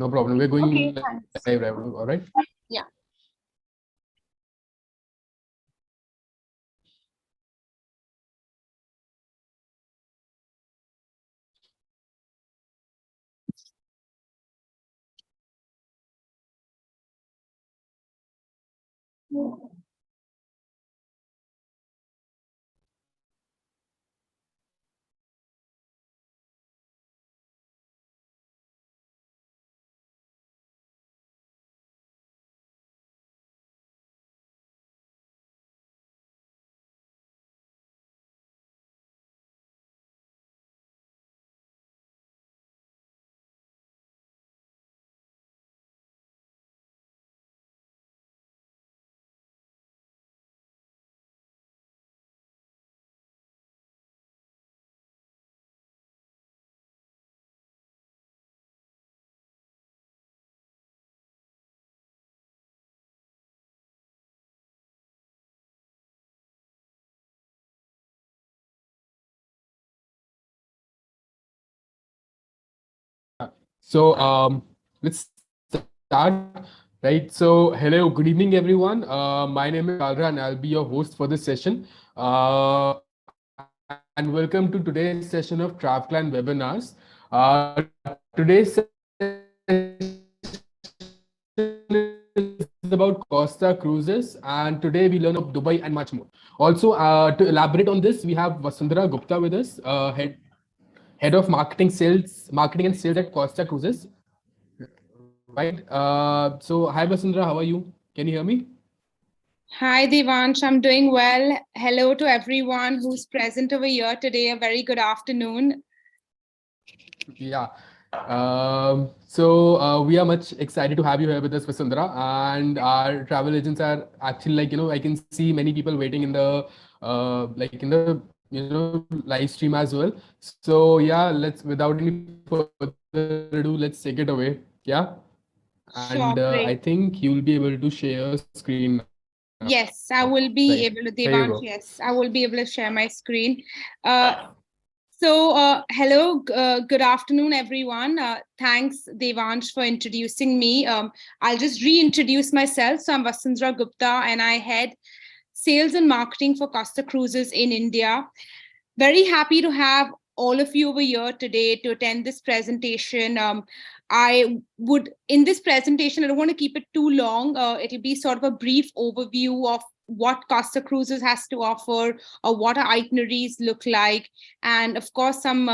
No problem. We're going Okay, live thanks. right now. All right. Yeah. So let's start. Right. So hello, good evening, everyone. My name is Kalra, and I'll be your host for this session. And welcome to today's session of TravClan webinars. Today's session is about Costa Cruises, and today we learn about Dubai and much more. Also, to elaborate on this, we have Vasundhara Gupta with us, head of marketing, head of marketing and sales at Costa Cruises. Right. So hi Vasundhara, how are you? Can you hear me? Hi, Devansh. I'm doing well. Hello to everyone who's present over here today. A very good afternoon. Yeah. We are much excited to have you here with us, Vasundhara. And our travel agents are actually like, I can see many people waiting in the like in the live stream as well. So yeah, without any further ado, let's take it away. Yeah. And I Sure, think you'll great. be able to share your screen now. Right. Yes, Here I you will go. be able to, Devansh. Yes, I will be able to share my screen. Uh, Hello, good afternoon, everyone. Thanks, Devansh, for introducing me. I'll just reintroduce myself. So I'm Vasundhara Gupta, and I head sales and marketing for Costa Cruises in India. Very happy to have all of you over here today to attend this presentation. In this presentation, I don't want to keep it too long. It'll be sort of a brief overview of what Costa Cruises has to offer, or what our itineraries look like, and of course, some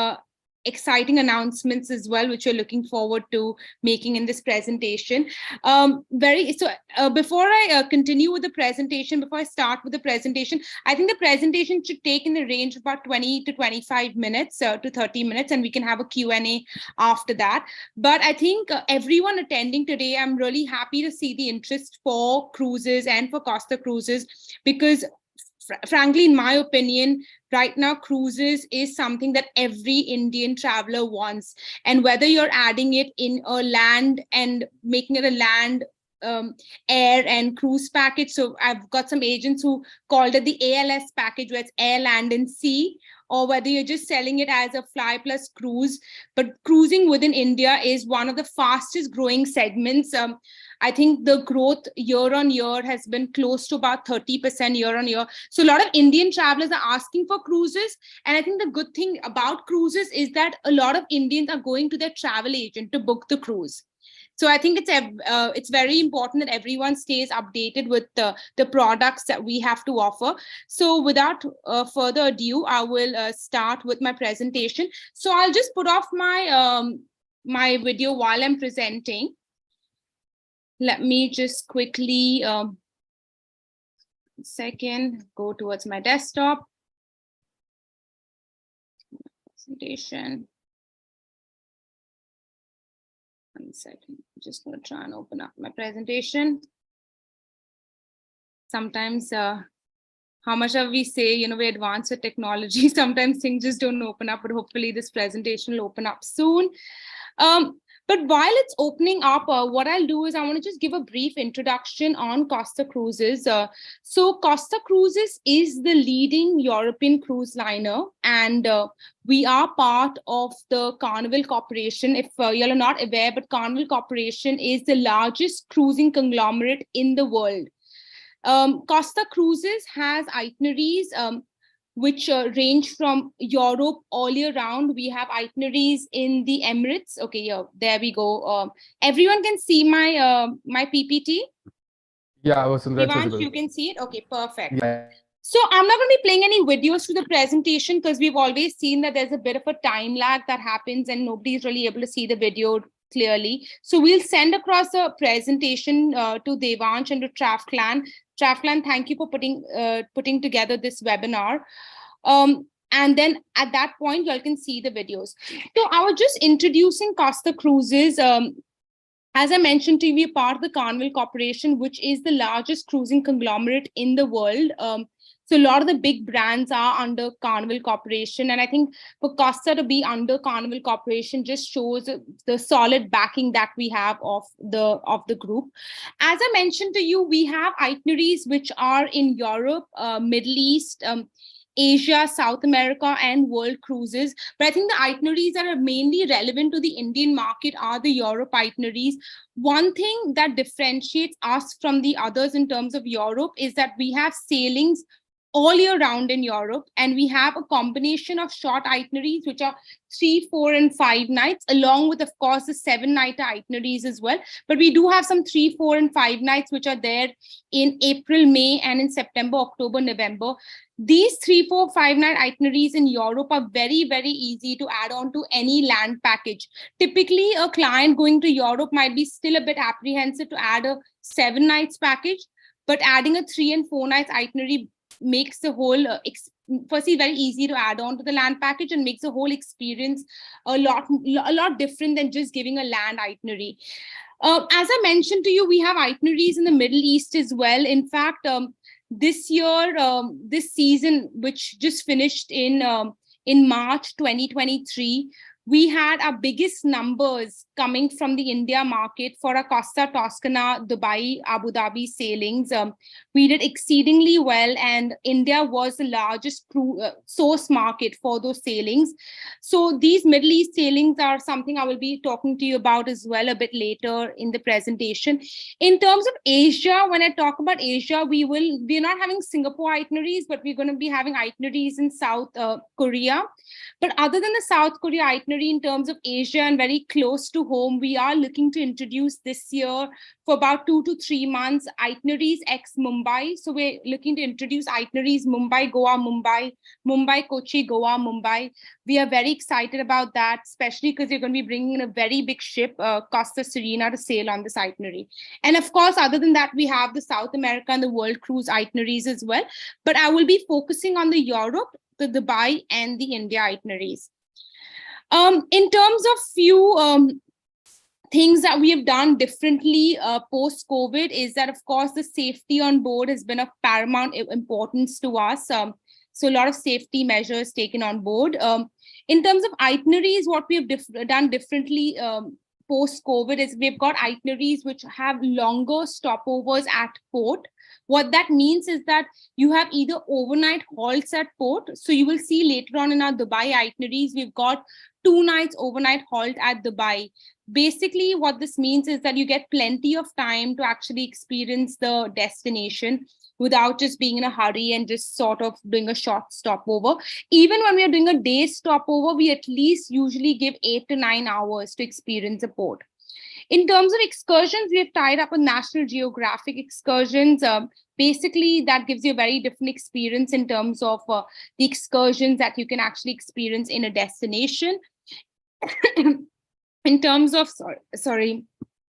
exciting announcements as well, which we're looking forward to making in this presentation. Before I continue with the presentation, before I start with the presentation, I think the presentation should take in the range of about 20 to 25 minutes to 30 minutes, and we can have a Q&A after that. But I think everyone attending today, I'm really happy to see the interest for cruises and for Costa Cruises, because frankly, in my opinion, right now, cruises is something that every Indian traveler wants. And whether you're adding it in a land and making it a land, air and cruise package. So I've got some agents who called it the ALS package, where it's air, land, and sea, or whether you're just selling it as a fly plus cruise. But cruising within India is one of the fastest growing segments. I think the growth year on year has been close to about 30% year on year. So a lot of Indian travelers are asking for cruises. And I think the good thing about cruises is that a lot of Indians are going to their travel agent to book the cruise. So I think it's very important that everyone stays updated with the products that we have to offer. So without further ado, I will start with my presentation. So I'll just put off my video while I'm presenting. Let me just quickly, second, go towards my desktop. Presentation. 1 second, I'm just going to try and open up my presentation. Sometimes, how much of we say, we advance with technology, sometimes things just don't open up, but hopefully this presentation will open up soon. But while it's opening up, what I'll do is I want to just give a brief introduction on Costa Cruises. So Costa Cruises is the leading European cruise liner, and we are part of the Carnival Corporation. If you're not aware, but Carnival Corporation is the largest cruising conglomerate in the world. Costa Cruises has itineraries which range from Europe all year round. We have itineraries in the Emirates. Okay, yeah, there we go. Everyone can see my PPT. Yeah, Vasundhara, it's Devansh, visible. you can see it. Okay, perfect. Yeah. So I'm not going to be playing any videos to the presentation because we've always seen that there's a bit of a time lag that happens and nobody's really able to see the video clearly. So we'll send across a presentation to Devansh and to Trafclan. Trafclan, thank you for putting together this webinar. And then at that point, you all can see the videos. So I was just introducing Costa Cruises. As I mentioned to you, we're part of the Carnival Corporation, which is the largest cruising conglomerate in the world. So a lot of the big brands are under Carnival Corporation. And I think for Costa to be under Carnival Corporation just shows the solid backing that we have of the group. As I mentioned to you, we have itineraries which are in Europe, Middle East, Asia, South America, and world cruises. But I think the itineraries that are mainly relevant to the Indian market are the Europe itineraries. One thing that differentiates us from the others in terms of Europe is that we have sailings all year round in Europe, and we have a combination of short itineraries, which are 3, 4, and 5 nights, along with, of course, the 7-night itineraries as well. But we do have some 3, 4, and 5 nights, which are there in April, May, and in September, October, November. These 3, 4, 5-night itineraries in Europe are very, very easy to add on to any land package. Typically, a client going to Europe might be still a bit apprehensive to add a 7 nights package, but adding a 3 and 4 nights itinerary makes the whole firstly very easy to add on to the land package and makes the whole experience a lot different than just giving a land itinerary. As I mentioned to you, we have itineraries in the Middle East as well. In fact, this year, this season, which just finished in March 2023, we had our biggest numbers coming from the India market for our Costa Toscana, Dubai, Abu Dhabi sailings. We did exceedingly well, and India was the largest source market for those sailings. So these Middle East sailings are something I will be talking to you about as well a bit later in the presentation. In terms of Asia, when I talk about Asia, we're not having Singapore itineraries, but we're going to be having itineraries in South Korea. But other than the South Korea itinerary, in terms of Asia and very close to home, we are looking to introduce this year for about 2 to 3 months itineraries ex Mumbai. So we're looking to introduce itineraries Mumbai, Goa, Mumbai, Mumbai, Kochi, Goa, Mumbai. We are very excited about that, especially because you're going to be bringing in a very big ship, Costa Serena, to sail on this itinerary. And of course, other than that, we have the South America and the world cruise itineraries as well. But I will be focusing on the Europe, the Dubai, and the India itineraries. In terms of few things that we have done differently post-COVID is that, of course, the safety on board has been of paramount importance to us. So a lot of safety measures taken on board. In terms of itineraries, what we have done differently post-COVID is we've got itineraries which have longer stopovers at port. What that means is that you have either overnight halts at port. So you will see later on in our Dubai itineraries, we've got 2 nights overnight halt at Dubai. Basically, what this means is that you get plenty of time to actually experience the destination without just being in a hurry and just sort of doing a short stopover. Even when we are doing a day stopover, we at least usually give 8 to 9 hours to experience a port. In terms of excursions, we have tied up with National Geographic excursions. Basically, that gives you a very different experience in terms of the excursions that you can actually experience in a destination. In terms of,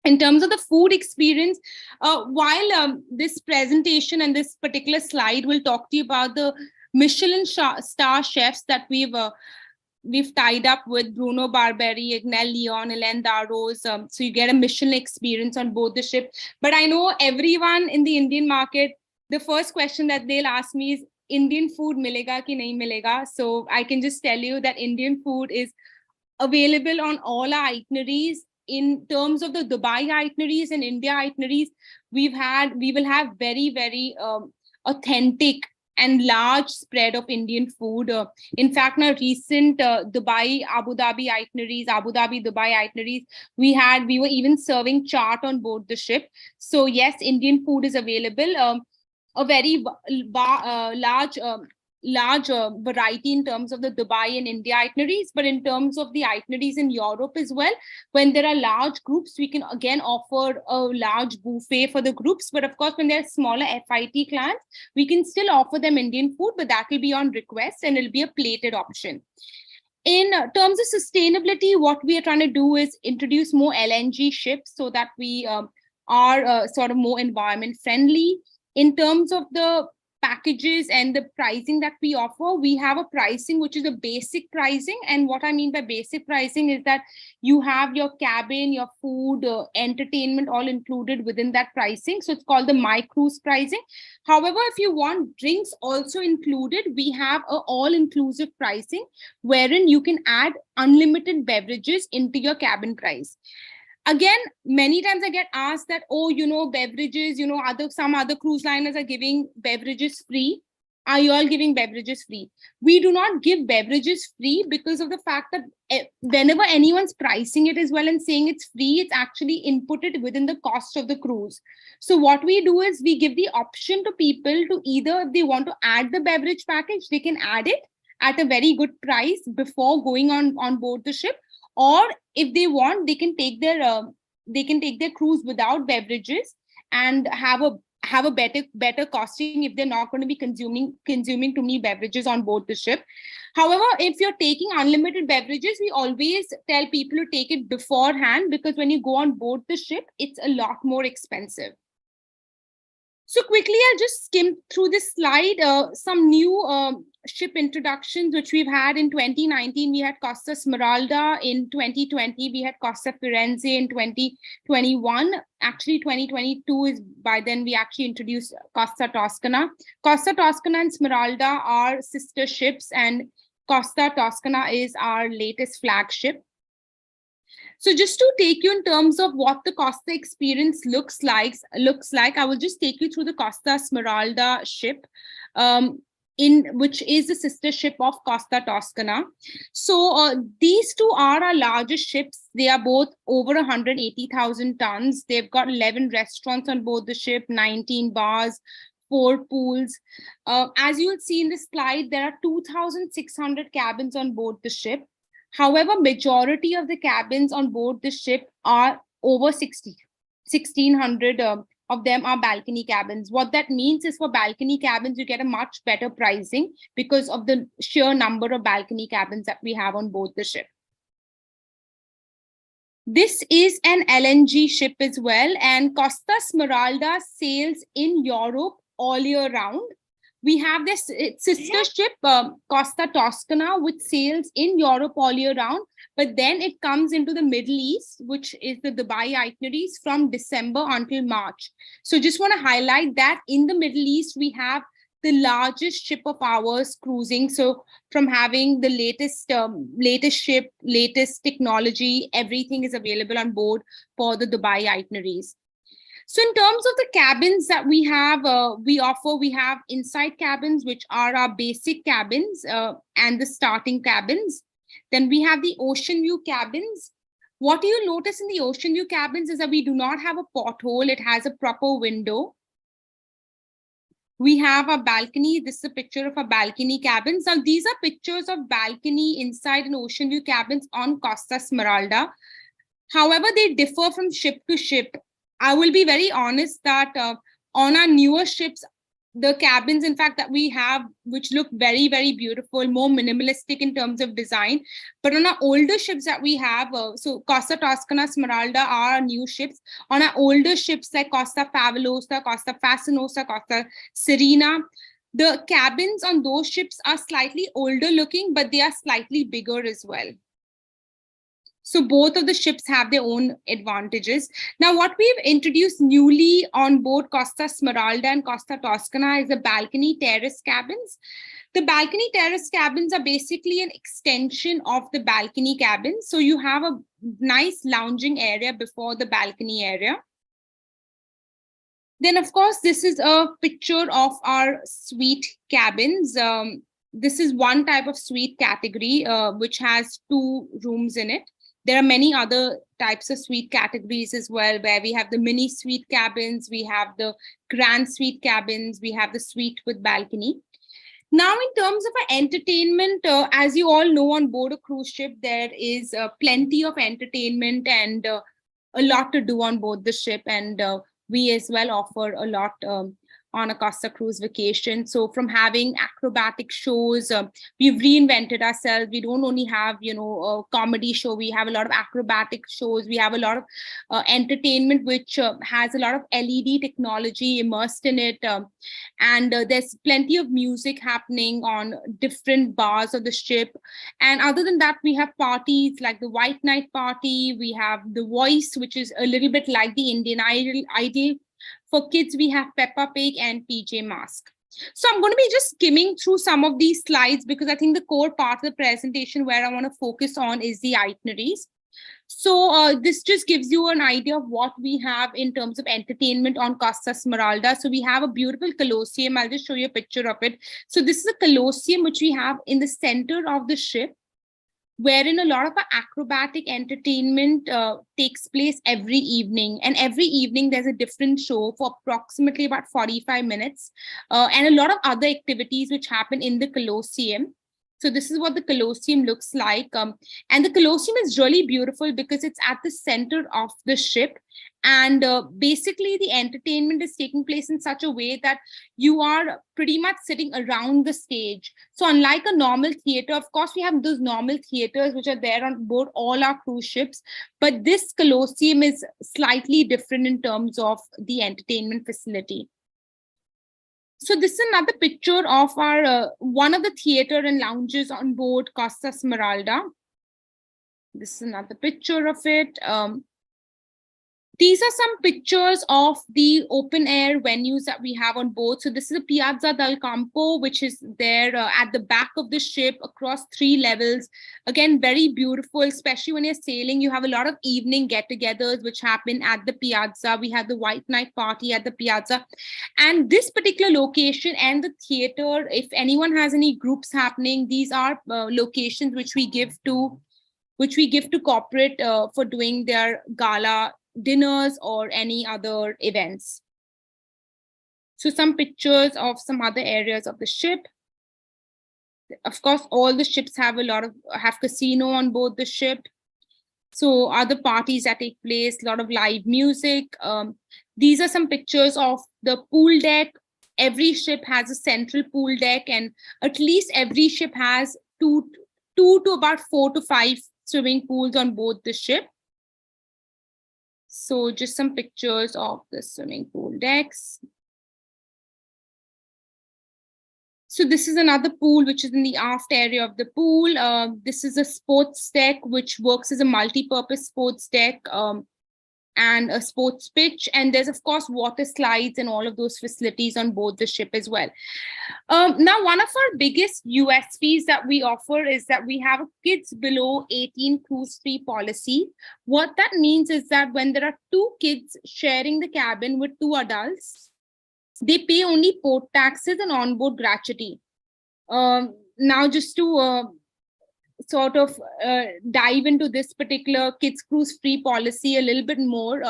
in terms of the food experience, while this presentation and this particular slide will talk to you about the Michelin star chefs that we've tied up with Bruno Barberi, Ignel Leon, Hélène Darroze. So you get a Michelin experience on board the ship. But I know everyone in the Indian market, the first question that they'll ask me is, Indian food milega ki nahi milega? So I can just tell you that Indian food is available on all our itineraries in terms of the Dubai itineraries and India itineraries, we will have very, very authentic and large spread of Indian food. In fact, now recent Dubai, Abu Dhabi itineraries, Abu Dhabi, Dubai itineraries, we were even serving chaat on board the ship. So yes, Indian food is available. A very large variety in terms of the Dubai and India itineraries, but in terms of the itineraries in Europe as well, when there are large groups, we can again offer a large buffet for the groups. But of course, when there are smaller FIT clients, we can still offer them Indian food, but that will be on request and it'll be a plated option. In terms of sustainability, what we are trying to do is introduce more LNG ships so that we are sort of more environment friendly. In terms of the packages and the pricing that we offer, we have a pricing which is a basic pricing. And what I mean by basic pricing is that you have your cabin, your food, entertainment all included within that pricing. So it's called the My Cruise pricing. However, if you want drinks also included, we have a all-inclusive pricing wherein you can add unlimited beverages into your cabin price. Again, many times I get asked that, oh, beverages, some other cruise liners are giving beverages free. Are you all giving beverages free? We do not give beverages free because of the fact that whenever anyone's pricing it as well and saying it's free, it's actually inputted within the cost of the cruise. So what we do is we give the option to people to either, if they want to add the beverage package, they can add it at a very good price before going on board the ship. Or if they want, they can take their cruise without beverages and have a better costing if they're not going to be consuming too many beverages on board the ship. However, if you're taking unlimited beverages, we always tell people to take it beforehand, because when you go on board the ship, it's a lot more expensive. So quickly, I'll just skim through this slide. Some new ship introductions which we've had in 2019. We had Costa Smeralda. In 2020, we had Costa Firenze. In 2021, actually 2022 is by then we actually introduced Costa Toscana. Costa Toscana and Smeralda are sister ships, and Costa Toscana is our latest flagship. So just to take you in terms of what the Costa experience looks like, I will just take you through the Costa Smeralda ship, which is the sister ship of Costa Toscana. So these two are our largest ships. They are both over 180,000 tons. They've got 11 restaurants on board the ship, 19 bars, 4 pools. As you will see in this slide, there are 2,600 cabins on board the ship. However, majority of the cabins on board the ship are over 1,600 of them are balcony cabins. What that means is for balcony cabins, you get a much better pricing because of the sheer number of balcony cabins that we have on board the ship. This is an LNG ship as well, and Costa Smeralda sails in Europe all year round. We have this sister ship, Costa Toscana, which sails in Europe all year round, but then it comes into the Middle East, which is the Dubai itineraries from December until March. So just want to highlight that in the Middle East, we have the largest ship of ours cruising. So from having the latest ship, latest technology, everything is available on board for the Dubai itineraries. So in terms of the cabins that we have, we have inside cabins, which are our basic cabins and the starting cabins. Then we have the ocean view cabins. What you notice in the ocean view cabins is that we do not have a porthole. It has a proper window. We have a balcony. This is a picture of a balcony cabins. Now, these are pictures of balcony inside an ocean view cabins on Costa Smeralda. However, they differ from ship to ship. I will be very honest that on our newer ships, the cabins, in fact, that we have, which look very, very beautiful, more minimalistic in terms of design. But on our older ships that we have, so Costa Toscana, Smeralda are our new ships. On our older ships like Costa Favolosa, Costa Fascinosa, Costa Serena, the cabins on those ships are slightly older looking, but they are slightly bigger as well. So both of the ships have their own advantages. Now, what we've introduced newly on board Costa Smeralda and Costa Toscana is the balcony terrace cabins. The balcony terrace cabins are basically an extension of the balcony cabin. So you have a nice lounging area before the balcony area. Then, of course, this is a picture of our suite cabins. This is one type of suite category, which has 2 rooms in it. There are many other types of suite categories as well, where we have the mini suite cabins, we have the grand suite cabins, we have the suite with balcony. Now, in terms of our entertainment, as you all know, on board a cruise ship, there is plenty of entertainment and a lot to do on board the ship. And we as well offer a lot on a Costa cruise vacation. So from having acrobatic shows, we've reinvented ourselves. We don't only have, a comedy show. We have a lot of acrobatic shows. We have a lot of entertainment, which has a lot of LED technology immersed in it. And there's plenty of music happening on different bars of the ship. And other than that, we have parties like the White Night Party. We have The Voice, which is a little bit like the Indian Idol. For kids, we have Peppa Pig and PJ Masks. So I'm going to be just skimming through some of these slides because I think the core part of the presentation where I want to focus on is the itineraries. So this just gives you an idea of what we have in terms of entertainment on Costa Smeralda. So we have a beautiful Colosseum. I'll just show you a picture of it. So this is a Colosseum which we have in the center of the ship, wherein a lot of our acrobatic entertainment takes place every evening. And every evening there's a different show for approximately about 45 minutes and a lot of other activities which happen in the Colosseum. So this is what the Colosseum looks like. And the Colosseum is really beautiful because it's at the center of the ship. And basically the entertainment is taking place in such a way that you are pretty much sitting around the stage. So unlike a normal theater, of course, we have those normal theaters which are there on board all our cruise ships. But this Colosseum is slightly different in terms of the entertainment facility. So this is another picture of our one of the theater and lounges on board Costa Smeralda. This is another picture of it. These are some pictures of the open air venues that we have on board. So this is a Piazza del Campo, which is there at the back of the ship across 3 levels. Again, very beautiful, especially when you're sailing. You have a lot of evening get-togethers which happen at the Piazza. We have the White Night Party at the Piazza. And this particular location and the theater, if anyone has any groups happening, these are locations which we give to corporate for doing their gala dinners or any other events. So some pictures of some other areas of the ship. Of course, all the ships have casino on board the ship. So other parties that take place, a lot of live music. These are some pictures of the pool deck. Every ship has a central pool deck, and at least every ship has two to about 4 to 5 swimming pools on board the ship. So just some pictures of the swimming pool decks. So this is another pool, which is in the aft area of the pool. This is a sports deck, which works as a multi-purpose sports deck and a sports pitch. And there's, of course, water slides and all of those facilities on board the ship as well. Now, one of our biggest USPs that we offer is that we have a kids below 18 cruise-free policy. What that means is that when there are 2 kids sharing the cabin with 2 adults, they pay only port taxes and onboard gratuity. Now, just to sort of dive into this particular kids cruise free policy a little bit more,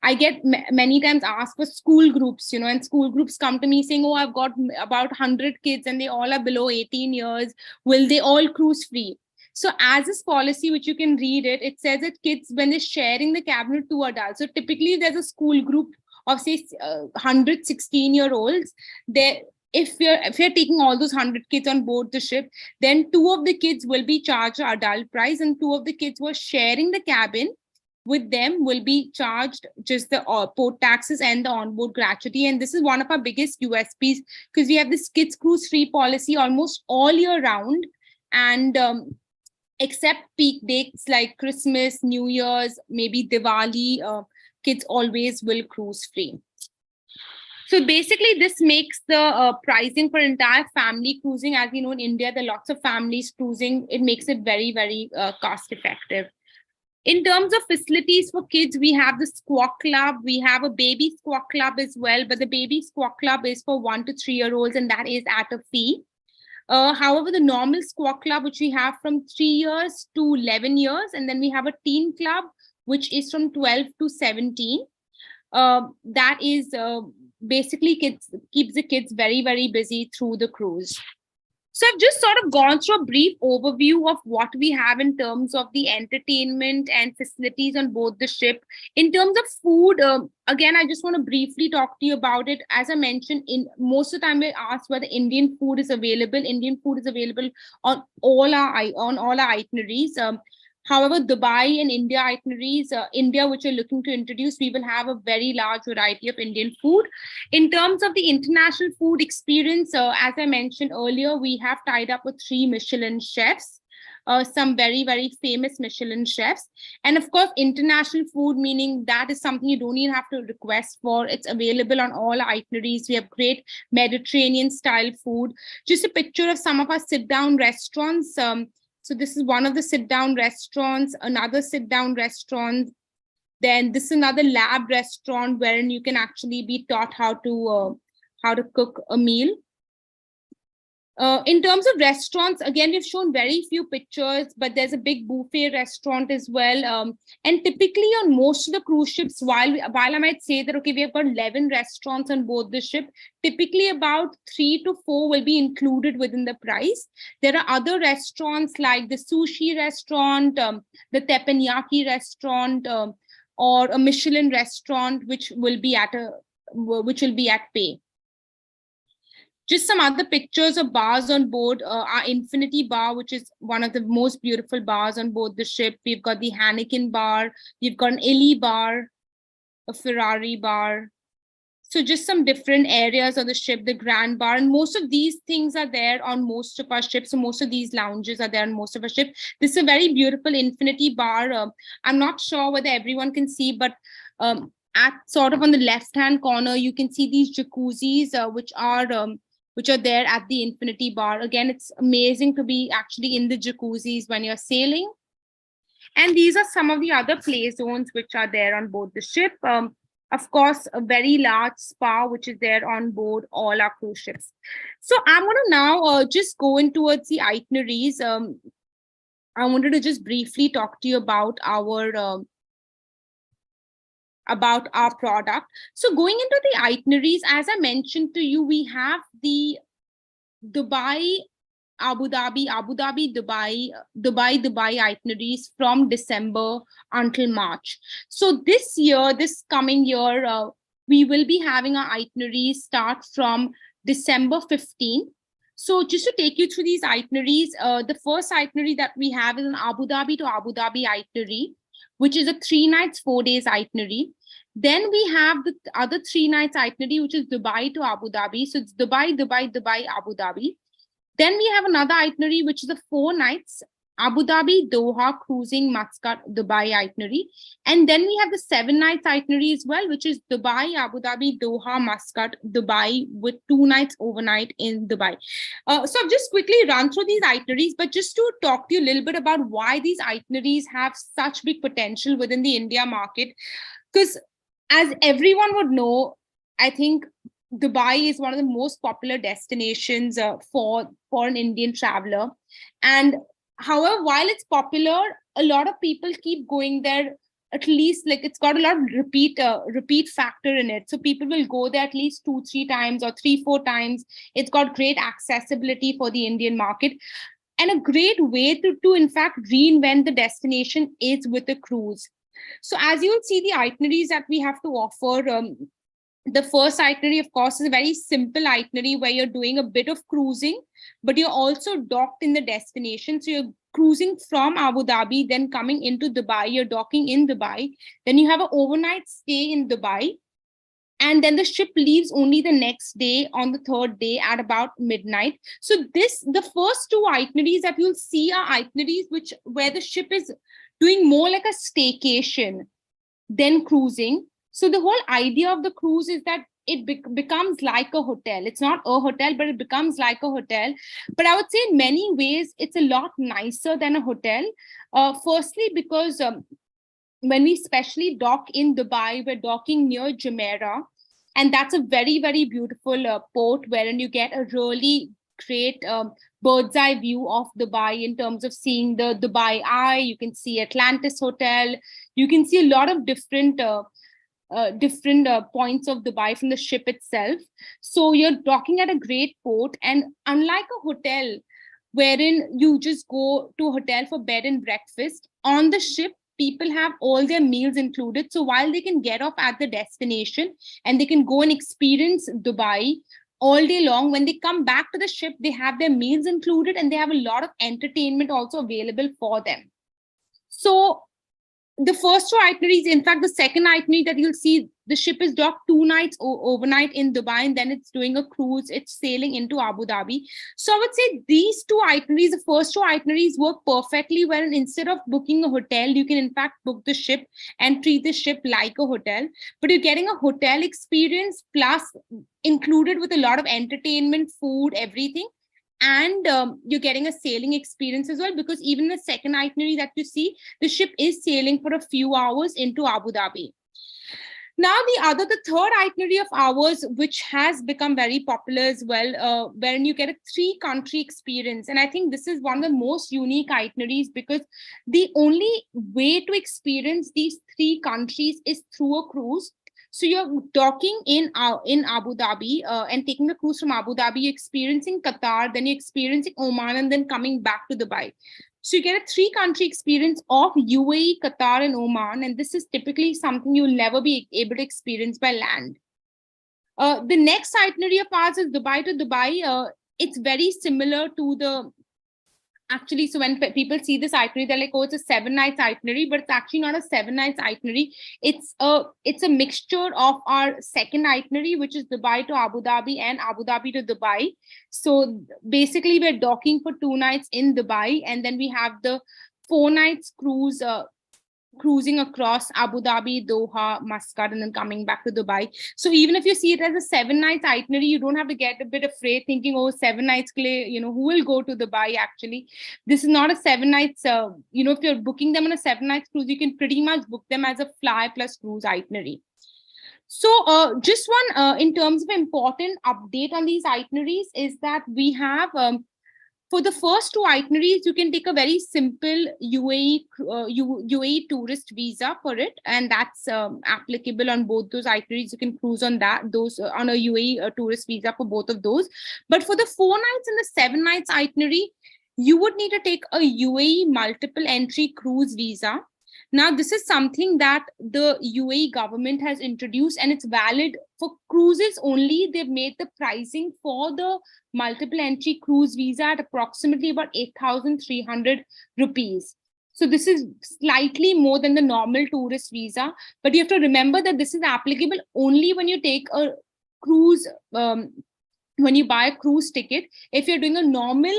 I get many times asked for school groups, and school groups come to me saying, oh, I've got about 100 kids and they all are below 18 years. Will they all cruise free? So as this policy, which you can read it says that kids, when they're sharing the cabin with 2 adults, so typically there's a school group of say 100 16-year-olds, if you're taking all those 100 kids on board the ship, then 2 of the kids will be charged adult price, and 2 of the kids who are sharing the cabin with them will be charged just the port taxes and the onboard gratuity. And this is one of our biggest USPs because we have this kids cruise free policy almost all year round, and except peak dates like Christmas, New Year's, maybe Diwali, kids always will cruise free. So basically, this makes the pricing for entire family cruising. As you know, in India, there are lots of families cruising. It makes it very, very cost effective. In terms of facilities for kids, we have the squawk club. We have a baby squawk club as well, but the baby squawk club is for 1 to 3 year olds, and that is at a fee. However, the normal squawk club, which we have from 3 years to 11 years, and then we have a teen club, which is from 12 to 17. That is basically keeps the kids very, very busy through the cruise. So I've just sort of gone through a brief overview of what we have in terms of the entertainment and facilities on board the ship. In terms of food, again, I just want to briefly talk to you about it. As I mentioned, in most of the time we ask whether Indian food is available. Indian food is available on all our itineraries. However, Dubai and India itineraries, India, which we're looking to introduce, we will have a very large variety of Indian food. In terms of the international food experience, as I mentioned earlier, we have tied up with 3 Michelin chefs, some very, very famous Michelin chefs. And of course, international food, meaning that is something you don't even have to request for. It's available on all itineraries. We have great Mediterranean style food. Just a picture of some of our sit down restaurants. So this is one of the sit-down restaurants, another sit-down restaurant. Then this is another lab restaurant wherein you can actually be taught how to cook a meal. In terms of restaurants, again, we've shown very few pictures, but there's a big buffet restaurant as well. And typically on most of the cruise ships, while I might say that, okay, we have got 11 restaurants on board the ship, typically about 3 to 4 will be included within the price. There are other restaurants like the sushi restaurant, the teppanyaki restaurant, or a Michelin restaurant, which will be at pay. Just some other pictures of bars on board. Our Infinity Bar, which is one of the most beautiful bars on board the ship. We've got the Hanneken Bar. We've got an Illy Bar, a Ferrari Bar. So just some different areas of the ship, the Grand Bar. And most of these things are there on most of our ships. So most of these lounges are there on most of our ships. This is a very beautiful Infinity Bar. I'm not sure whether everyone can see, but at sort of on the left-hand corner, you can see these jacuzzis, which are there at the Infinity Bar. Again, it's amazing to be actually in the jacuzzis when you're sailing. And these are some of the other play zones which are there on board the ship. Of course, a very large spa, which is there on board all our cruise ships. So I'm going to now just go in towards the itineraries. I wanted to just briefly talk to you about our product. So going into the itineraries, as I mentioned to you, we have the Dubai, Abu Dhabi, Dubai itineraries from December until March. So this coming year, we will be having our itineraries start from December 15th. So just to take you through these itineraries, the first itinerary that we have is an Abu Dhabi to Abu Dhabi itinerary, which is a 3 nights, 4 days itinerary. Then we have the other 3 nights itinerary, which is Dubai to Abu Dhabi. So it's Dubai, Abu Dhabi. Then we have another itinerary, which is a 4 nights, Abu Dhabi, Doha, cruising, Muscat, Dubai itinerary. And then we have the 7 nights itinerary as well, which is Dubai, Abu Dhabi, Doha, Muscat, Dubai, with 2 nights overnight in Dubai. So I've just quickly run through these itineraries, but just to talk to you a little bit about why these itineraries have such big potential within the India market. Because as everyone would know, I think Dubai is one of the most popular destinations for an Indian traveler. And however, while it's popular, a lot of people keep going there. At least, like, it's got a lot of repeat factor in it. So people will go there at least 2-3 times or 3-4 times. It's got great accessibility for the Indian market. And a great way to in fact reinvent the destination is with a cruise. So as you'll see the itineraries that we have to offer, the first itinerary, of course, is a very simple itinerary where you're doing a bit of cruising, but you're also docked in the destination. So you're cruising from Abu Dhabi, then coming into Dubai, you're docking in Dubai. Then you have an overnight stay in Dubai. And then the ship leaves only the next day on the 3rd day at about midnight. So the first 2 itineraries that you'll see are itineraries where the ship is doing more like a staycation than cruising. So the whole idea of the cruise is that becomes like a hotel. It's not a hotel, but it becomes like a hotel. But I would say in many ways, it's a lot nicer than a hotel. Firstly, because when we especially dock in Dubai, we're docking near Jumeirah. And that's a very, very beautiful port wherein you get a really great bird's eye view of Dubai in terms of seeing the Dubai Eye. You can see Atlantis Hotel. You can see a lot of different points of Dubai from the ship itself. So you're docking at a great port. And unlike a hotel, wherein you just go to a hotel for bed and breakfast, on the ship, people have all their meals included. So while they can get off at the destination and they can go and experience Dubai all day long, when they come back to the ship, they have their meals included and they have a lot of entertainment also available for them. So the first two itineraries, in fact, the second itinerary that you'll see, the ship is docked 2 nights overnight in Dubai, and then it's doing a cruise. It's sailing into Abu Dhabi. So I would say these two itineraries, the first two itineraries, work perfectly well. Instead of booking a hotel, you can in fact book the ship and treat the ship like a hotel. But you're getting a hotel experience plus included with a lot of entertainment, food, everything. And you're getting a sailing experience as well, because even the second itinerary that you see, the ship is sailing for a few hours into Abu Dhabi. Now, the third itinerary of ours, which has become very popular as well, wherein you get a 3-country experience. And I think this is one of the most unique itineraries, because the only way to experience these 3 countries is through a cruise. So you're docking in Abu Dhabi and taking the cruise from Abu Dhabi, you're experiencing Qatar, then you're experiencing Oman, and then coming back to Dubai. So you get a 3-country experience of UAE, Qatar, and Oman, and this is typically something you'll never be able to experience by land. The next itinerary of ours is Dubai to Dubai. It's very similar to the actually, so when people see this itinerary, they're like, oh, it's a 7-night itinerary, but it's actually not a 7-night itinerary. It's a mixture of our second itinerary, which is Dubai to Abu Dhabi and Abu Dhabi to Dubai. So basically, we're docking for 2 nights in Dubai, and then we have the 4 nights cruise, cruising across Abu Dhabi, Doha, Muscat, and then coming back to Dubai. So even if you see it as a 7-night itinerary, you don't have to get a bit afraid thinking, oh, 7 nights, who will go to Dubai actually? This is not a 7 nights, if you're booking them on a 7-night cruise, you can pretty much book them as a fly plus cruise itinerary. So just one, in terms of important update on these itineraries is that we have, for the first 2 itineraries, you can take a very simple UAE tourist visa for it, and that's applicable on both those itineraries. You can cruise on those on a UAE tourist visa for both of those. But for the 4 nights and the 7 nights itinerary, you would need to take a UAE multiple entry cruise visa. Now, this is something that the UAE government has introduced, and it's valid for cruises only. They've made the pricing for the multiple entry cruise visa at approximately about 8,300 rupees. So this is slightly more than the normal tourist visa, but you have to remember that this is applicable only when you take a cruise, when you buy a cruise ticket. If you're doing a normal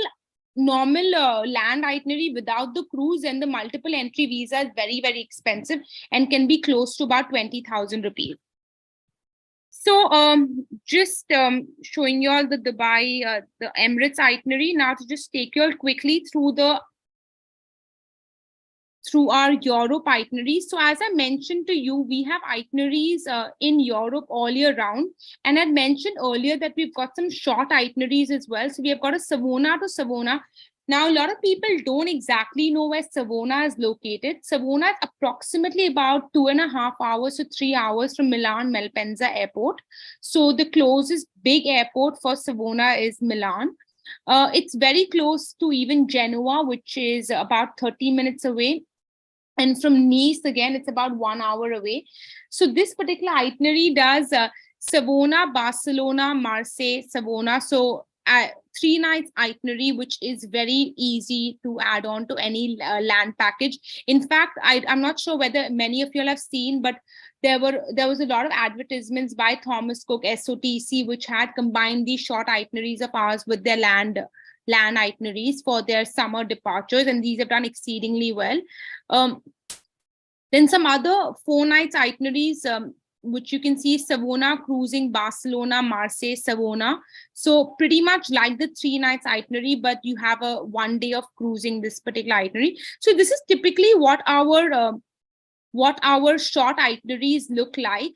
land itinerary without the cruise, and the multiple entry visa is very, very expensive and can be close to about 20,000 rupees. So just showing you all the Dubai, the Emirates itinerary. Now to just take you all quickly through our Europe itineraries. So as I mentioned to you, we have itineraries in Europe all year round. And I mentioned earlier that we've got some short itineraries as well. So we have got a Savona to Savona. Now, a lot of people don't exactly know where Savona is located. Savona is approximately about 2.5 hours to 3 hours from Milan Malpensa Airport. So the closest big airport for Savona is Milan. It's very close to even Genoa, which is about 30 minutes away. And from Nice, again, it's about 1 hour away. So this particular itinerary does Savona, Barcelona, Marseille, Savona. So 3 nights itinerary, which is very easy to add on to any land package. In fact, I'm not sure whether many of you all have seen, but there was a lot of advertisements by Thomas Cook, SOTC, which had combined these short itineraries of ours with their land itineraries for their summer departures, and these have done exceedingly well. Then some other 4 nights itineraries. which you can see Savona cruising Barcelona, Marseille, Savona. So pretty much like the 3 nights itinerary, but you have a 1 day of cruising this particular itinerary. So this is typically what our short itineraries look like.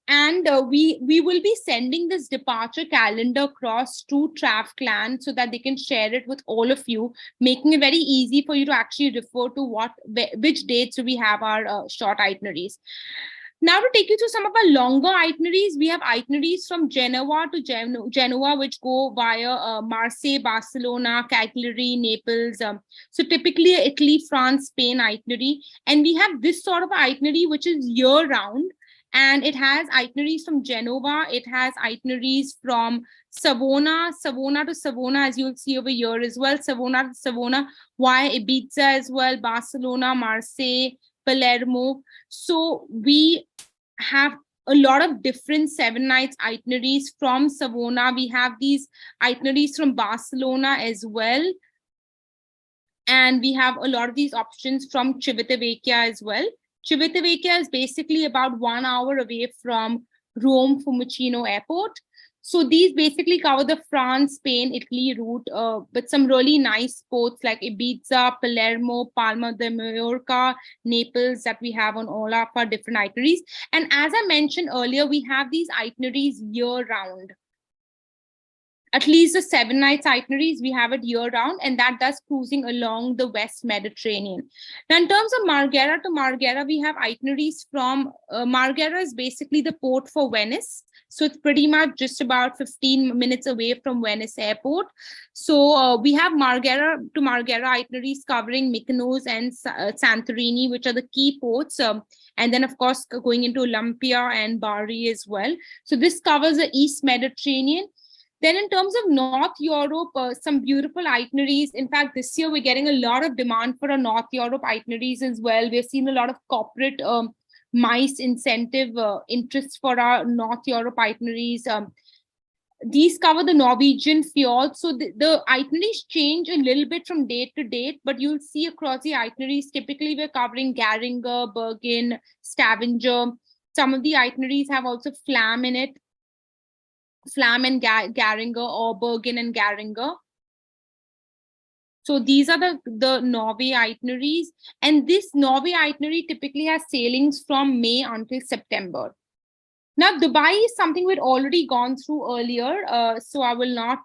And we will be sending this departure calendar across to TravClan so that they can share it with all of you, making it very easy for you to actually refer to which dates do we have our short itineraries. Now, to take you through some of our longer itineraries, we have itineraries from Genoa to Genoa, which go via Marseille, Barcelona, Cagliari, Naples. So typically Italy, France, Spain itinerary. And we have this sort of itinerary, which is year round. And it has itineraries from Genova. It has itineraries from Savona to Savona, as you'll see over here as well. Savona to Savona, via Ibiza as well, Barcelona, Marseille, Palermo. So we have a lot of different 7 nights itineraries from Savona. We have these itineraries from Barcelona as well. And we have a lot of these options from Civitavecchia as well. Civitavecchia is basically about 1 hour away from Rome Fiumicino Airport. So these basically cover the France, Spain, Italy route, with some really nice ports like Ibiza, Palermo, Palma de Mallorca, Naples that we have on all of our different itineraries. And as I mentioned earlier, we have these itineraries year round. At least the 7 nights itineraries, we have it year round, and that does cruising along the West Mediterranean. Now, in terms of Marghera to Marghera, we have itineraries from Marghera is basically the port for Venice. So it's pretty much just about 15 minutes away from Venice Airport. So we have Marghera to Marghera itineraries covering Mykonos and Santorini, which are the key ports. And then, of course, going into Olympia and Bari as well. So this covers the East Mediterranean. Then in terms of North Europe, some beautiful itineraries. In fact, this year we're getting a lot of demand for our North Europe itineraries as well. We're seeing a lot of corporate MICE incentive interest for our North Europe itineraries. These cover the Norwegian fjords. So the itineraries change a little bit from date to date, but you'll see across the itineraries, typically we're covering Garinger, Bergen, Stavanger. Some of the itineraries have also Flam in it. Flam and Garinger, or Bergen and Garinger. So these are the Norway itineraries. And this Norway itinerary typically has sailings from May until September. Now, Dubai is something we'd already gone through earlier, so I will not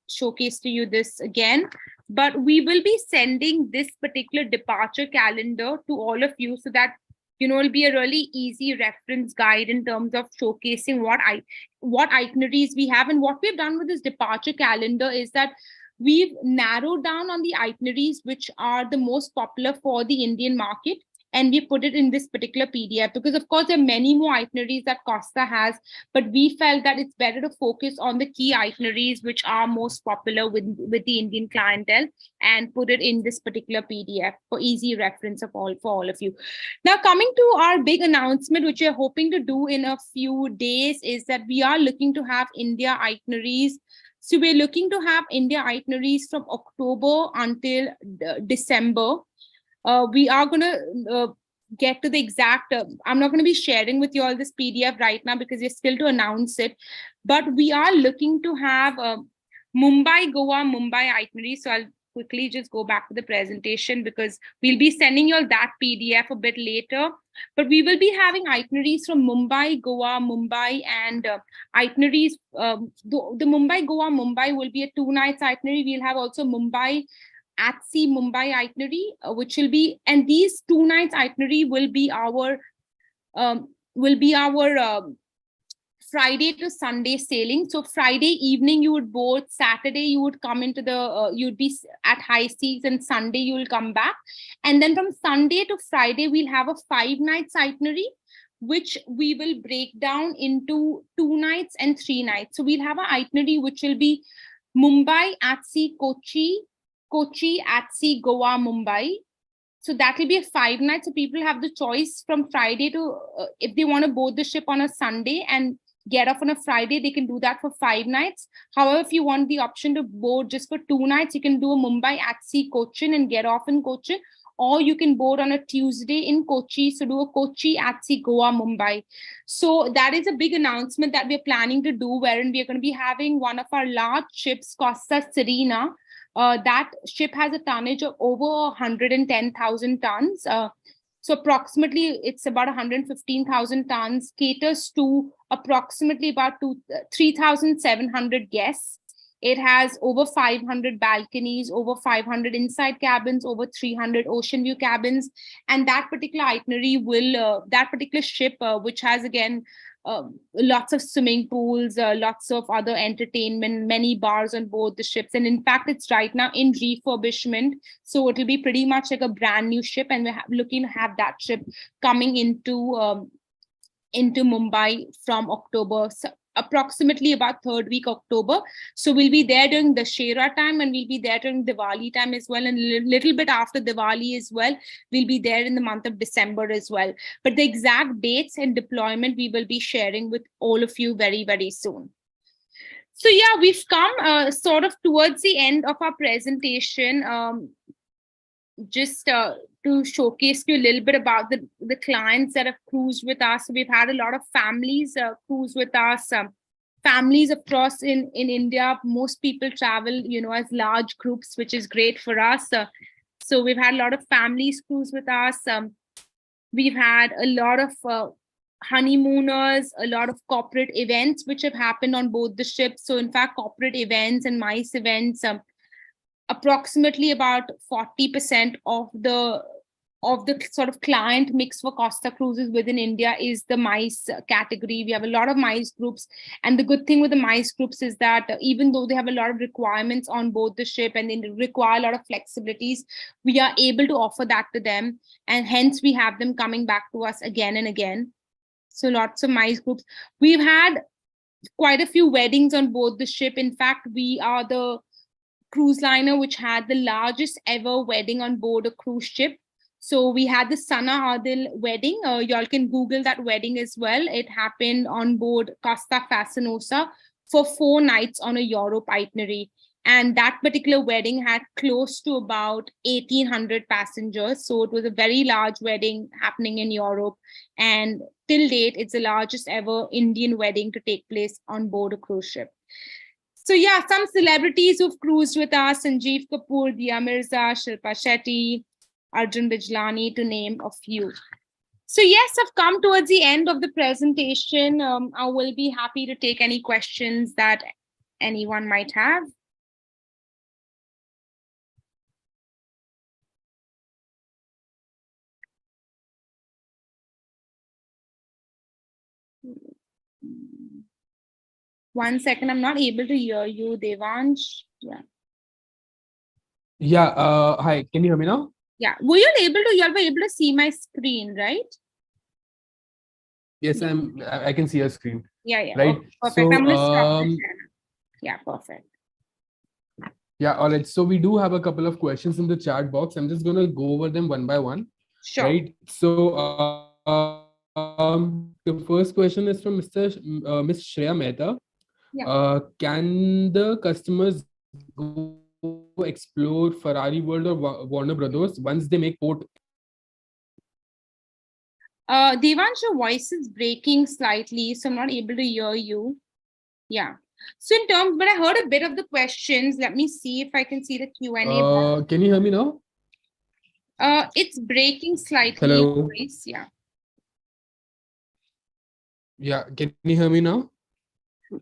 showcase to you this again. But we will be sending this particular departure calendar to all of you so that it'll be a really easy reference guide in terms of showcasing what itineraries we have. And what we've done with this departure calendar is that we've narrowed down on the itineraries which are the most popular for the Indian market, and we put it in this particular PDF because, of course, there are many more itineraries that Costa has, but we felt that it's better to focus on the key itineraries which are most popular with the Indian clientele and put it in this particular PDF for easy reference for all of you. Now, coming to our big announcement, which we're hoping to do in a few days, is that we are looking to have India itineraries. So we're looking to have India itineraries from October until December. We are going to get to the exact, I'm not going to be sharing with you all this PDF right now because we're still to announce it, but we are looking to have Mumbai, Goa, Mumbai itinerary. So I'll quickly just go back to the presentation because we'll be sending you all that PDF a bit later, but we will be having itineraries from Mumbai, Goa, Mumbai, and itineraries. The Mumbai, Goa, Mumbai will be a 2 nights itinerary. We'll have also Mumbai at sea Mumbai itinerary, which will be, and these 2 nights itinerary will be our Friday to Sunday sailing. So Friday evening you would board, Saturday you would come into the, you'd be at high seas, and Sunday you will come back. And then from Sunday to Friday, we'll have a 5 nights itinerary, which we will break down into 2 nights and 3 nights. So we'll have an itinerary which will be Mumbai at sea, Kochi at sea, Goa, Mumbai. So that will be a 5 nights. So people have the choice from Friday to, if they want to board the ship on a Sunday and get off on a Friday, they can do that for 5 nights. However, if you want the option to board just for 2 nights, you can do a Mumbai at sea Cochin and get off in Cochin. or you can board on a Tuesday in Kochi. So do a Kochi, Atsi, Goa, Mumbai. So that is a big announcement that we're planning to do, wherein we are going to be having one of our large ships, Costa Serena. That ship has a tonnage of over 110,000 tons. So approximately it's about 115,000 tons, caters to approximately about 3,700 guests. It has over 500 balconies, over 500 inside cabins, over 300 ocean view cabins. And that particular itinerary that particular ship, which has again lots of swimming pools, lots of other entertainment, many bars on board the ships. And in fact, it's right now in refurbishment. So it'll be pretty much like a brand new ship. And we're looking to have that ship coming into Mumbai from October, so approximately about third week October. So we'll be there during the Shera time, and we'll be there during Diwali time as well, and a little bit after Diwali as well. We'll be there in the month of December as well. But the exact dates and deployment we will be sharing with all of you very, very soon. So yeah, we've come sort of towards the end of our presentation. Just to showcase you a little bit about the clients that have cruised with us. We've had a lot of families cruise with us, families across in India. Most people travel, as large groups, which is great for us. So we've had a lot of families cruise with us. We've had a lot of honeymooners, a lot of corporate events which have happened on board the ship. So in fact, corporate events and MICE events, approximately about 40% of the sort of client mix for Costa Cruises within India is the MICE category. We have a lot of MICE groups. And the good thing with the MICE groups is that even though they have a lot of requirements on board the ship and they require a lot of flexibilities, we are able to offer that to them. And hence we have them coming back to us again and again. So lots of MICE groups. We've had quite a few weddings on board the ship. In fact, we are the cruise liner which had the largest ever wedding on board a cruise ship. So we had the Sana Adil wedding. Y'all can Google that wedding as well. It happened on board Costa Fascinosa for 4 nights on a Europe itinerary. And that particular wedding had close to about 1,800 passengers. So it was a very large wedding happening in Europe. And till date, it's the largest ever Indian wedding to take place on board a cruise ship. So yeah, some celebrities who've cruised with us: Sanjeev Kapoor, Dia Mirza, Shilpa Shetty, Arjun Bijlani, to name a few. So yes, I've come towards the end of the presentation. I will be happy to take any questions that anyone might have. One second, I'm not able to hear you, Devansh. Yeah. Yeah. Hi. Can you hear me now? Yeah. Y'all were able to see my screen, right? Yes, I can see your screen. Yeah. Right. Okay, perfect. So, I'm gonna stop the share. Yeah, perfect. Yeah. All right. So we do have a couple of questions in the chat box. I'm just gonna go over them one by one. Sure. Right. So, the first question is from Miss Shreya Mehta. Yeah. Can the customers go explore Ferrari World or Warner Brothers once they make port? Devansh, your voice is breaking slightly, so I'm not able to hear you. Yeah. So in terms, but I heard a bit of the questions. Let me see if I can see the Q&A. Can you hear me now? It's breaking slightly. Hello. Voice. Yeah. Yeah. Can you hear me now?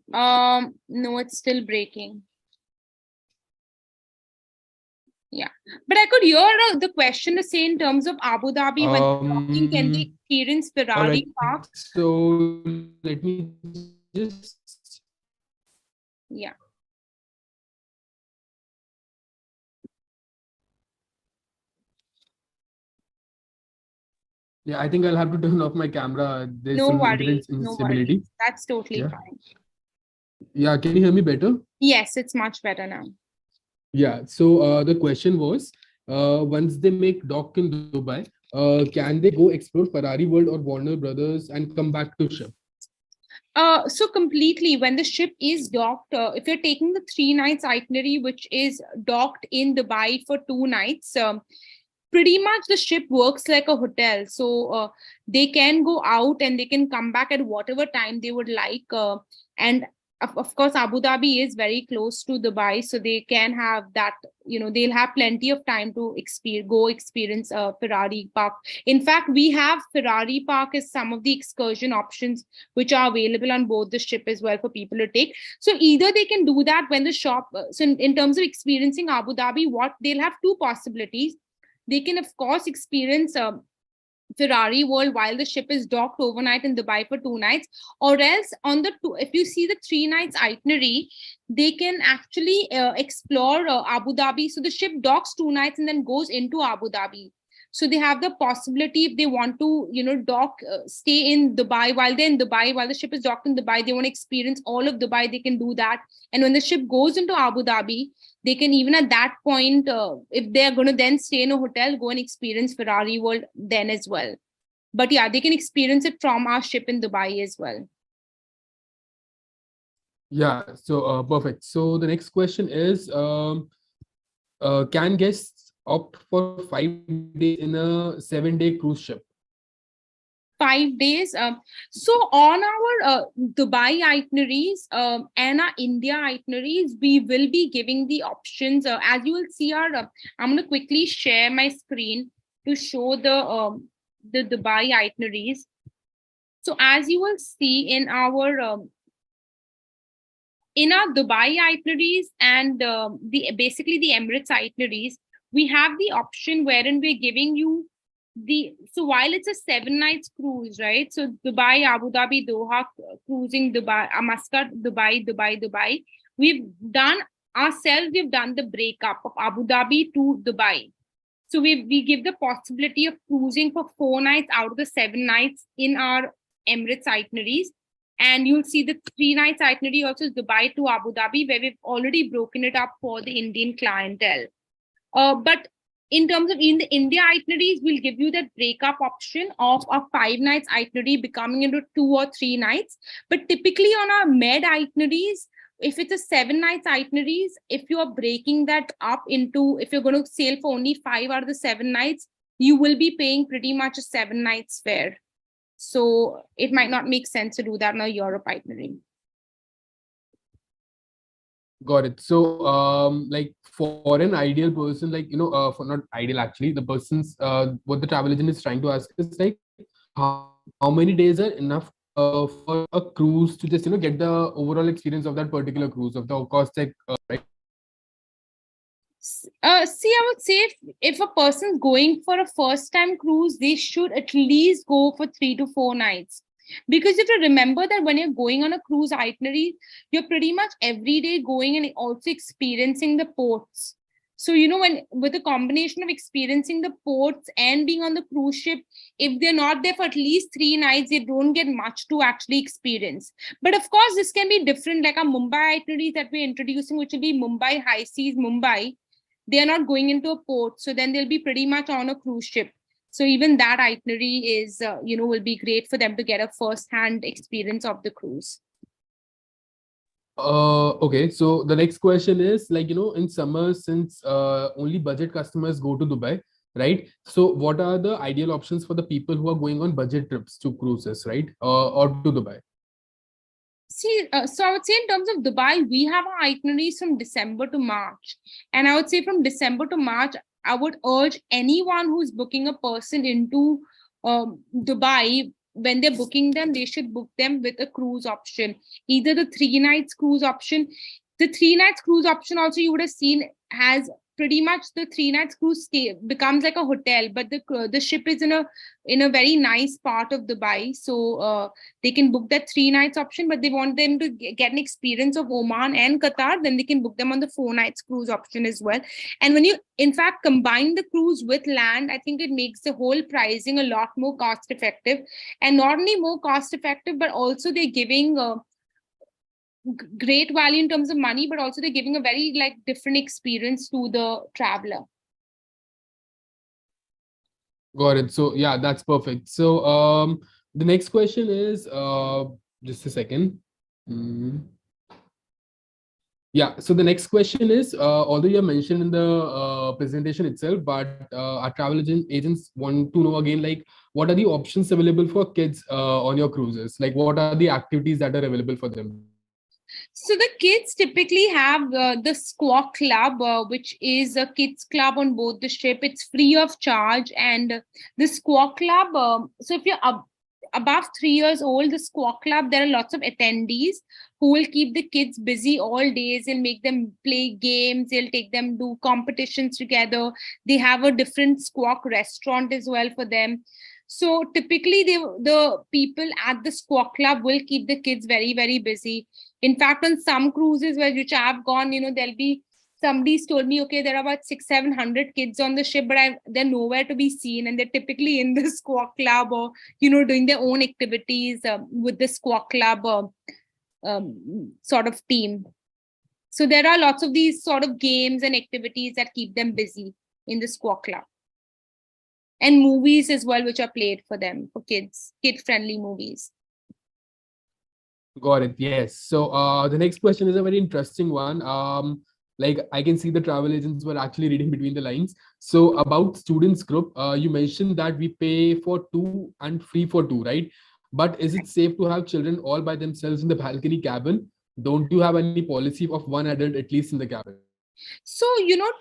No, it's still breaking. Yeah, but I could hear the question to say in terms of Abu Dhabi, when docking, can they experience Ferrari Park? So let me just. Yeah. Yeah, I think I'll have to turn off my camera. There's No some worries. internet No worries. instability. That's totally Yeah. fine. Yeah, can you hear me better? Yes, it's much better now. Yeah, so the question was, once they make dock in Dubai, can they go explore Ferrari World or Warner Brothers and come back to ship? So completely, when the ship is docked, if you're taking the 3 nights itinerary, which is docked in Dubai for 2 nights, pretty much the ship works like a hotel. So they can go out and they can come back at whatever time they would like. And of course, Abu Dhabi is very close to Dubai, so they can have that. They'll have plenty of time to experience Ferrari Park. In fact, we have Ferrari Park as some of the excursion options which are available on board the ship as well for people to take. So either they can do that when the shop. So in terms of experiencing Abu Dhabi, what they'll have two possibilities. They can, of course, experience Ferrari World while the ship is docked overnight in Dubai for 2 nights, or else on the two, if you see the 3 nights itinerary, they can actually explore Abu Dhabi. So the ship docks 2 nights and then goes into Abu Dhabi. So they have the possibility if they want to, stay in Dubai while they're in Dubai, while the ship is docked in Dubai, they want to experience all of Dubai, they can do that. And when the ship goes into Abu Dhabi, they can even at that point, if they're going to then stay in a hotel, go and experience Ferrari World then as well. But yeah, they can experience it from our ship in Dubai as well. Yeah, so perfect. So the next question is, can guests opt for 5 days in a 7-day cruise ship? 5 days. So on our Dubai itineraries and our India itineraries, we will be giving the options. As you will see, I'm going to quickly share my screen to show the Dubai itineraries. So as you will see in our Dubai itineraries and basically the Emirates itineraries, we have the option wherein we're giving you so while it's a 7 nights cruise, right? So Dubai, Abu Dhabi, Doha, cruising Dubai, Muscat, Dubai. We've done the breakup of Abu Dhabi to Dubai. So we give the possibility of cruising for 4 nights out of the 7 nights in our Emirates itineraries. And you'll see the 3 nights itinerary also is Dubai to Abu Dhabi, where we've already broken it up for the Indian clientele. But in terms of in the India itineraries, we'll give you that breakup option of a 5 nights itinerary becoming into 2 or 3 nights. But typically on our med itineraries, if it's a 7 nights itineraries, if you're breaking that up into, if you're going to sail for only 5 out of the 7 nights, you will be paying pretty much a 7 nights fare. So it might not make sense to do that in a Europe itinerary. Got it. So, like for an ideal person, like for not ideal actually, the person's what the travel agent is trying to ask is like how many days are enough for a cruise to just get the overall experience of that particular cruise of the Costa, right? See, I would say if a person's going for a first time cruise, they should at least go for 3 to 4 nights. Because if you remember that when you're going on a cruise itinerary, you're pretty much every day going and also experiencing the ports. So, when with a combination of experiencing the ports and being on the cruise ship, if they're not there for at least 3 nights, they don't get much to actually experience. But of course, this can be different, like a Mumbai itinerary that we're introducing, which will be Mumbai High Seas, Mumbai. They are not going into a port, so then they'll be pretty much on a cruise ship. So even that itinerary is will be great for them to get a first-hand experience of the cruise. Okay, so the next question is like in summer, since only budget customers go to Dubai, right? So what are the ideal options for the people who are going on budget trips to cruises, right? Or to Dubai? See, so I would say in terms of Dubai, we have our itineraries from December to March. And I would say from December to March, I would urge anyone who's booking a person into Dubai, when they're booking them, they should book them with a cruise option, either the 3 nights cruise option. The 3 nights cruise option also you would have seen has pretty much the 3 nights cruise stay becomes like a hotel, but the ship is in a very nice part of Dubai, so they can book that 3 nights option. But they want them to get an experience of Oman and Qatar, then they can book them on the 4 nights cruise option as well. And when you in fact combine the cruise with land, I think it makes the whole pricing a lot more cost effective, and not only more cost effective, but also they're giving great value in terms of money, but also they're giving a very different experience to the traveler. Got it. So yeah, that's perfect. So the next question is just a second. Mm. Yeah. So the next question is, although you have mentioned in the presentation itself, but our travel agents want to know again, like, what are the options available for kids on your cruises? Like, what are the activities that are available for them? So the kids typically have the Squawk Club, which is a kids club on board the ship. It's free of charge, and the Squawk Club. So if you're above 3 years old, the Squawk Club, there are lots of attendees who will keep the kids busy all days. They'll make them play games. They'll take them do competitions together. They have a different Squawk restaurant as well for them. So typically, the people at the Squawk Club will keep the kids very, very busy. In fact, on some cruises where which I've gone, there'll be somebody's told me, okay, there are about 600-700 kids on the ship, but they're nowhere to be seen, and they're typically in the Squawk Club or doing their own activities with the Squawk Club sort of team. So there are lots of these sort of games and activities that keep them busy in the Squawk Club, and movies as well, which are played for them, for kids, kid-friendly movies. Got it. Yes. So the next question is a very interesting one. Like I can see the travel agents were actually reading between the lines. So about students group, you mentioned that we pay for two and free for two, right? But is it safe to have children all by themselves in the balcony cabin? Don't you have any policy of one adult at least in the cabin? So,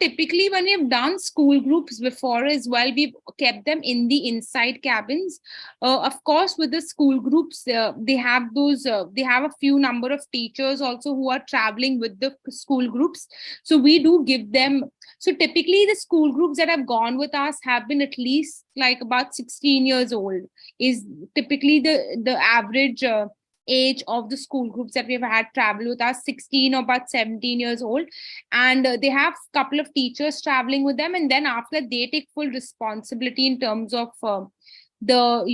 typically when we've done school groups before as well, we've kept them in the inside cabins. Of course, with the school groups, they have a few number of teachers also who are traveling with the school groups. So we do give them. So typically the school groups that have gone with us have been at least like about 16 years old is typically the average age of the school groups that we've had travel with us, 16 or about 17 years old. And they have a couple of teachers traveling with them, and then after they take full responsibility in terms of the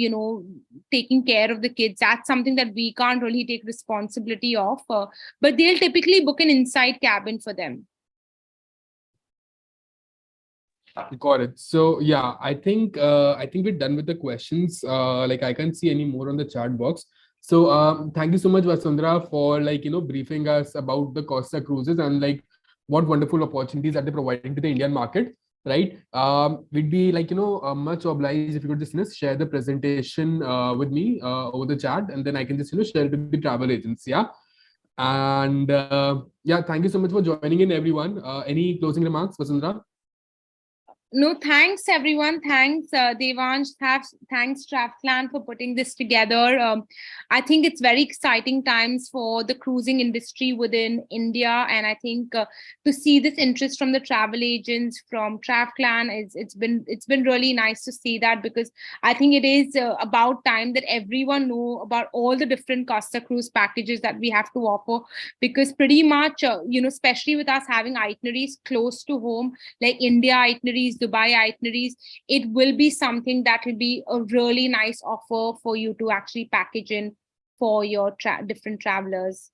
taking care of the kids. That's something that we can't really take responsibility of, but they'll typically book an inside cabin for them. Got it. So yeah, I think we're done with the questions. Like I can't see any more on the chat box. So thank you so much, Vasundhara, for briefing us about the Costa cruises and like what wonderful opportunities that they're providing to the Indian market. Right. We'd be much obliged if you could just share the presentation with me over the chat, and then I can just share it with the travel agents. Yeah. And yeah, thank you so much for joining in, everyone. Any closing remarks, Vasundhara? No, thanks everyone. Thanks, Devansh. Thanks, Draftland, for putting this together. I think it's very exciting times for the cruising industry within India, and I think to see this interest from the travel agents, from Draftland, it's been really nice to see that, because I think it is about time that everyone know about all the different Costa cruise packages that we have to offer, because pretty much especially with us having itineraries close to home like India itineraries, Dubai itineraries, it will be something that will be a really nice offer for you to actually package in for your different travelers.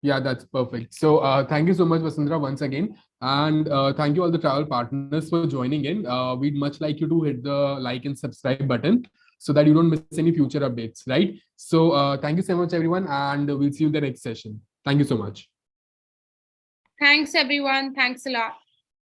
Yeah, that's perfect. So thank you so much, Vasundhara, once again. And thank you all the travel partners for joining in. We'd much like you to hit the like and subscribe button so that you don't miss any future updates, right? So thank you so much, everyone. And we'll see you in the next session. Thank you so much. Thanks, everyone. Thanks a lot.